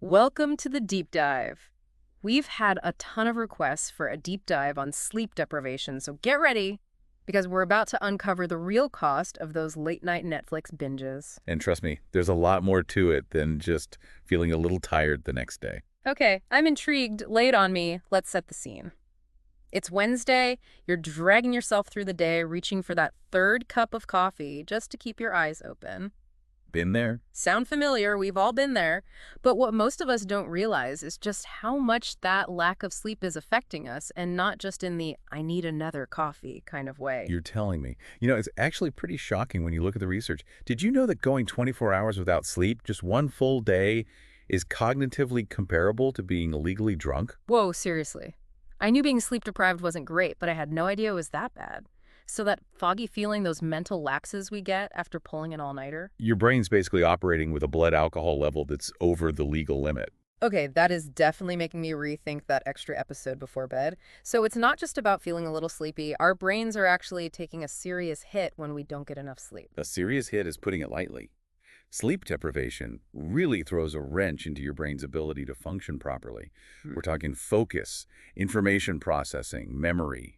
Welcome to the deep dive. We've had a ton of requests for a deep dive on sleep deprivation, so get ready because we're about to uncover the real cost of those late night Netflix binges. And trust me, there's a lot more to it than just feeling a little tired the next day. Okay, I'm intrigued. Lay it on me. Let's set the scene. It's Wednesday. You're dragging yourself through the day, reaching for that third cup of coffee just to keep your eyes open. Been there? Sound familiar? We've all been there. But what most of us don't realize is just how much that lack of sleep is affecting us, and not just in the I need another coffee kind of way. You're telling me. It's actually pretty shocking when you look at the research. Did you know that going 24 hours without sleep, just one full day, is cognitively comparable to being illegally drunk? Whoa, seriously. I knew being sleep deprived wasn't great, but I had no idea it was that bad. So that foggy feeling, those mental lapses we get after pulling an all-nighter? Your brain's basically operating with a blood alcohol level that's over the legal limit. Okay, that is definitely making me rethink that extra episode before bed. So it's not just about feeling a little sleepy. Our brains are actually taking a serious hit when we don't get enough sleep. A serious hit is putting it lightly. Sleep deprivation really throws a wrench into your brain's ability to function properly. We're talking focus, information processing, memory,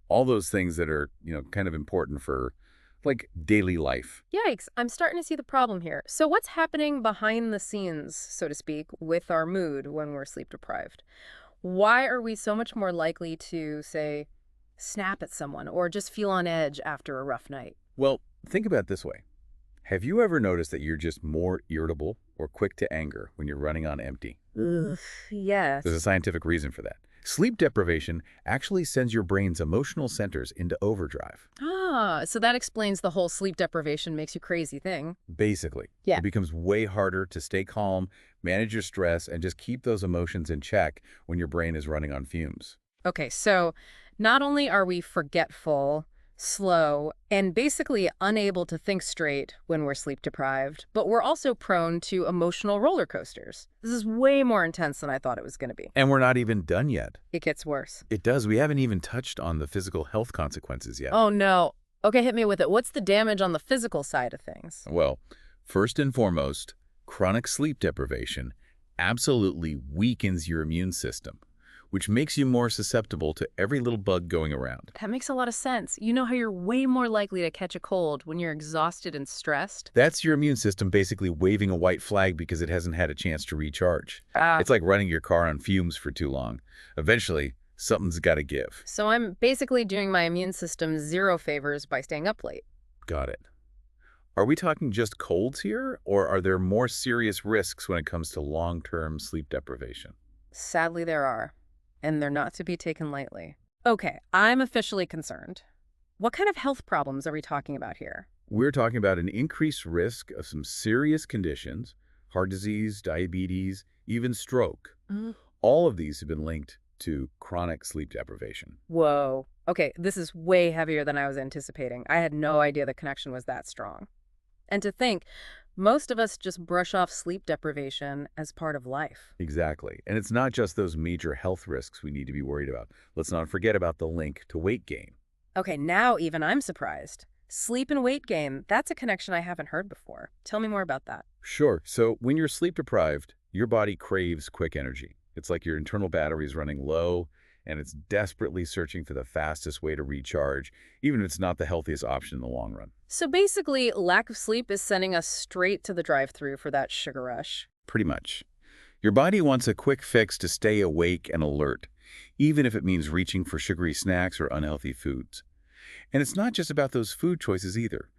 all those things that are, kind of important for, like, daily life. Yikes, I'm starting to see the problem here. So what's happening behind the scenes, so to speak, with our mood when we're sleep deprived? Why are we so much more likely to, say, snap at someone or just feel on edge after a rough night? Well, think about it this way. Have you ever noticed that you're just more irritable or quick to anger when you're running on empty? Ugh, yes. There's a scientific reason for that. Sleep deprivation actually sends your brain's emotional centers into overdrive. Ah, so that explains the whole sleep deprivation makes you crazy thing. Basically, Yeah. it becomes way harder to stay calm, manage your stress, and just keep those emotions in check when your brain is running on fumes. Okay, so not only are we forgetful, slow, and basically unable to think straight when we're sleep deprived, but we're also prone to emotional roller coasters. This is way more intense than I thought it was going to be. And we're not even done yet. It gets worse. It does. We haven't even touched on the physical health consequences yet. Oh, no. Okay, hit me with it. What's the damage on the physical side of things? Well, first and foremost, chronic sleep deprivation absolutely weakens your immune system, which makes you more susceptible to every little bug going around. That makes a lot of sense. You know how you're way more likely to catch a cold when you're exhausted and stressed? That's your immune system basically waving a white flag because it hasn't had a chance to recharge. Ah. It's like running your car on fumes for too long. Eventually, something's got to give. So I'm basically doing my immune system zero favors by staying up late. Got it. Are we talking just colds here, or are there more serious risks when it comes to long-term sleep deprivation? Sadly, there are. And they're not to be taken lightly. Okay, I'm officially concerned. What kind of health problems are we talking about here? We're talking about an increased risk of some serious conditions, heart disease, diabetes, even stroke. Mm. All of these have been linked to chronic sleep deprivation. Whoa. Okay, this is way heavier than I was anticipating. I had no idea the connection was that strong. And to think, most of us just brush off sleep deprivation as part of life. Exactly. And it's not just those major health risks we need to be worried about. Let's not forget about the link to weight gain. Okay, now even I'm surprised. Sleep and weight gain, that's a connection I haven't heard before. Tell me more about that. Sure. So when you're sleep deprived, your body craves quick energy. It's like your internal battery is running low, and it's desperately searching for the fastest way to recharge, even if it's not the healthiest option in the long run. So basically, lack of sleep is sending us straight to the drive-thru for that sugar rush. Pretty much. Your body wants a quick fix to stay awake and alert, even if it means reaching for sugary snacks or unhealthy foods. And it's not just about those food choices either.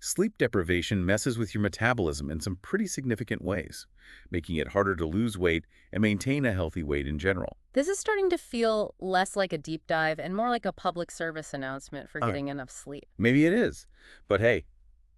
Sleep deprivation messes with your metabolism in some pretty significant ways, making it harder to lose weight and maintain a healthy weight in general. This is starting to feel less like a deep dive and more like a public service announcement for Uh, getting enough sleep. Maybe it is. But hey,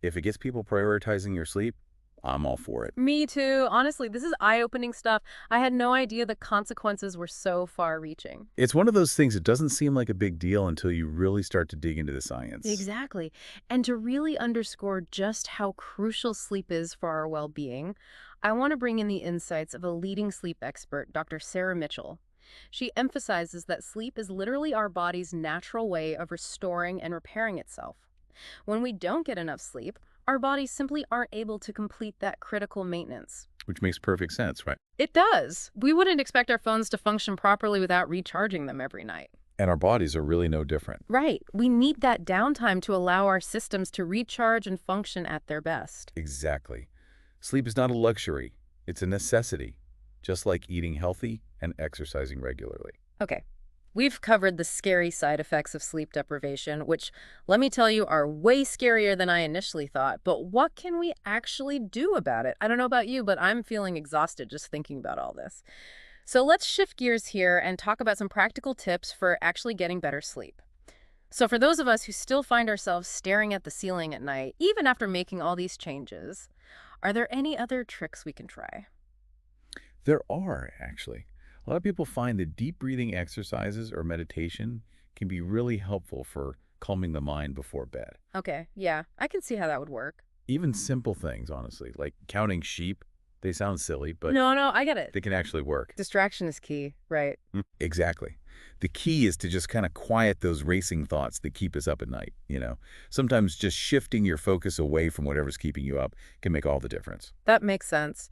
if it gets people prioritizing your sleep, I'm all for it. Me too. Honestly, this is eye-opening stuff. I had no idea the consequences were so far-reaching. It's one of those things that doesn't seem like a big deal until you really start to dig into the science. Exactly. And to really underscore just how crucial sleep is for our well-being, I want to bring in the insights of a leading sleep expert, Dr. Sarah Mitchell. She emphasizes that sleep is literally our body's natural way of restoring and repairing itself. When we don't get enough sleep, our bodies simply aren't able to complete that critical maintenance. which makes perfect sense, right? It does. We wouldn't expect our phones to function properly without recharging them every night. And our bodies are really no different. Right. We need that downtime to allow our systems to recharge and function at their best. Exactly. Sleep is not a luxury, it's a necessity, just like eating healthy and exercising regularly. Okay. We've covered the scary side effects of sleep deprivation, which, let me tell you, are way scarier than I initially thought. But what can we actually do about it? I don't know about you, but I'm feeling exhausted just thinking about all this. So let's shift gears here and talk about some practical tips for actually getting better sleep. So for those of us who still find ourselves staring at the ceiling at night, even after making all these changes, are there any other tricks we can try? There are, actually. A lot of people find that deep breathing exercises or meditation can be really helpful for calming the mind before bed. Okay, yeah, I can see how that would work. Even simple things, honestly, like counting sheep, they sound silly, but No, no, I get it. they can actually work. Distraction is key, right? Exactly. The key is to just kind of quiet those racing thoughts that keep us up at night. Sometimes just shifting your focus away from whatever's keeping you up can make all the difference. That makes sense.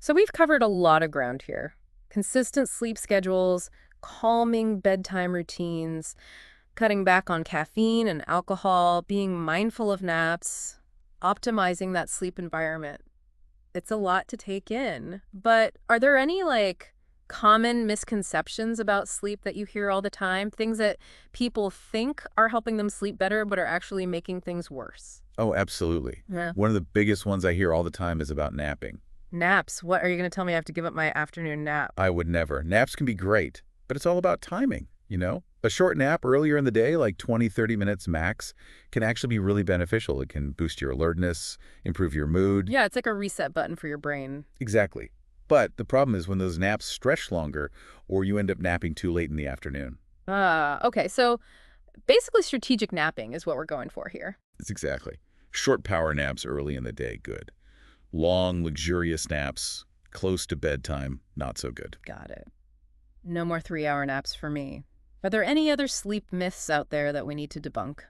So we've covered a lot of ground here. Consistent sleep schedules, calming bedtime routines, cutting back on caffeine and alcohol, being mindful of naps, optimizing that sleep environment. It's a lot to take in. But are there any common misconceptions about sleep that you hear all the time? Things that people think are helping them sleep better but are actually making things worse? Oh, absolutely. Yeah. One of the biggest ones I hear all the time is about napping. Naps. What are you going to tell me I have to give up my afternoon nap? I would never. Naps can be great, but it's all about timing. A short nap earlier in the day, like 20, 30 minutes max, can actually be really beneficial. It can boost your alertness, improve your mood. Yeah, it's like a reset button for your brain. Exactly. But the problem is when those naps stretch longer or you end up napping too late in the afternoon. Okay. So basically strategic napping is what we're going for here. It's exactly. Short power naps early in the day, good. Long, luxurious naps close to bedtime, not so good. Got it. No more 3-hour naps for me. Are there any other sleep myths out there that we need to debunk?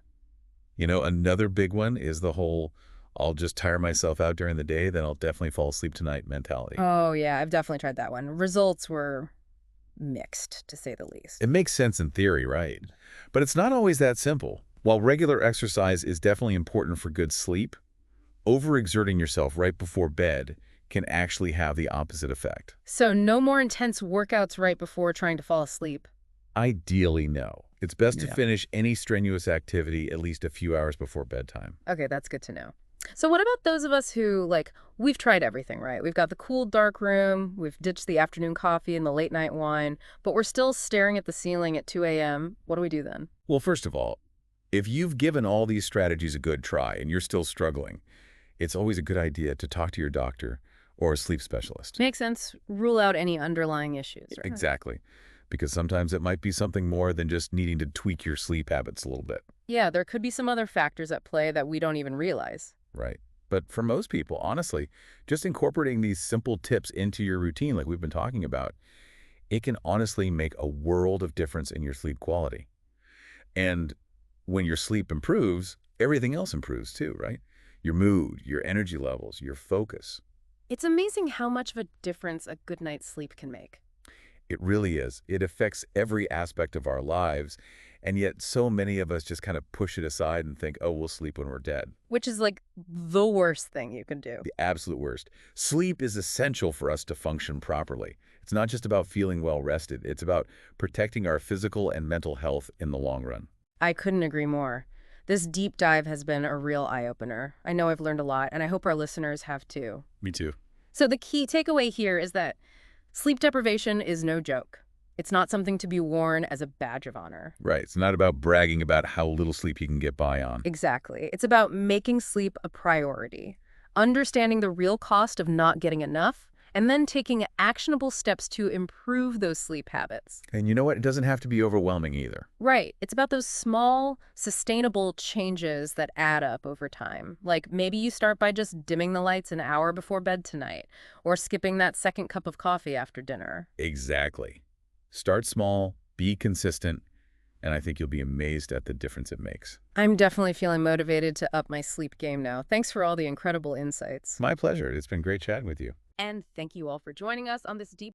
Another big one is the whole I'll just tire myself out during the day, then I'll definitely fall asleep tonight mentality. Oh, yeah, I've definitely tried that one. Results were mixed, to say the least. It makes sense in theory, right? But it's not always that simple. While regular exercise is definitely important for good sleep, overexerting yourself right before bed can actually have the opposite effect. So no more intense workouts right before trying to fall asleep. Ideally, no. It's best to Yeah. finish any strenuous activity at least a few hours before bedtime. Okay, that's good to know. So what about those of us who, we've tried everything, right? We've got the cool dark room, we've ditched the afternoon coffee and the late night wine, but we're still staring at the ceiling at 2 a.m. What do we do then? Well, first of all, if you've given all these strategies a good try and you're still struggling, it's always a good idea to talk to your doctor or a sleep specialist. Makes sense. Rule out any underlying issues, right? Exactly. Because sometimes it might be something more than just needing to tweak your sleep habits a little bit. Yeah, there could be some other factors at play that we don't even realize. Right. But for most people, honestly, just incorporating these simple tips into your routine like we've been talking about, it can honestly make a world of difference in your sleep quality. And when your sleep improves, everything else improves too, right? Your mood, your energy levels, your focus. It's amazing how much of a difference a good night's sleep can make. It really is. It affects every aspect of our lives, and yet so many of us just kind of push it aside and think, oh, we'll sleep when we're dead. Which is the worst thing you can do. The absolute worst. Sleep is essential for us to function properly. It's not just about feeling well rested. It's about protecting our physical and mental health in the long run. I couldn't agree more. This deep dive has been a real eye-opener. I know I've learned a lot, and I hope our listeners have too. Me too. So the key takeaway here is that sleep deprivation is no joke. It's not something to be worn as a badge of honor. Right. It's not about bragging about how little sleep you can get by on. Exactly. It's about making sleep a priority, understanding the real cost of not getting enough, and then taking actionable steps to improve those sleep habits. And you know what? It doesn't have to be overwhelming either. Right. It's about those small, sustainable changes that add up over time. Like maybe you start by just dimming the lights an hour before bed tonight, or skipping that second cup of coffee after dinner. Exactly. Start small, be consistent, and I think you'll be amazed at the difference it makes. I'm definitely feeling motivated to up my sleep game now. Thanks for all the incredible insights. My pleasure. It's been great chatting with you. And thank you all for joining us on this deep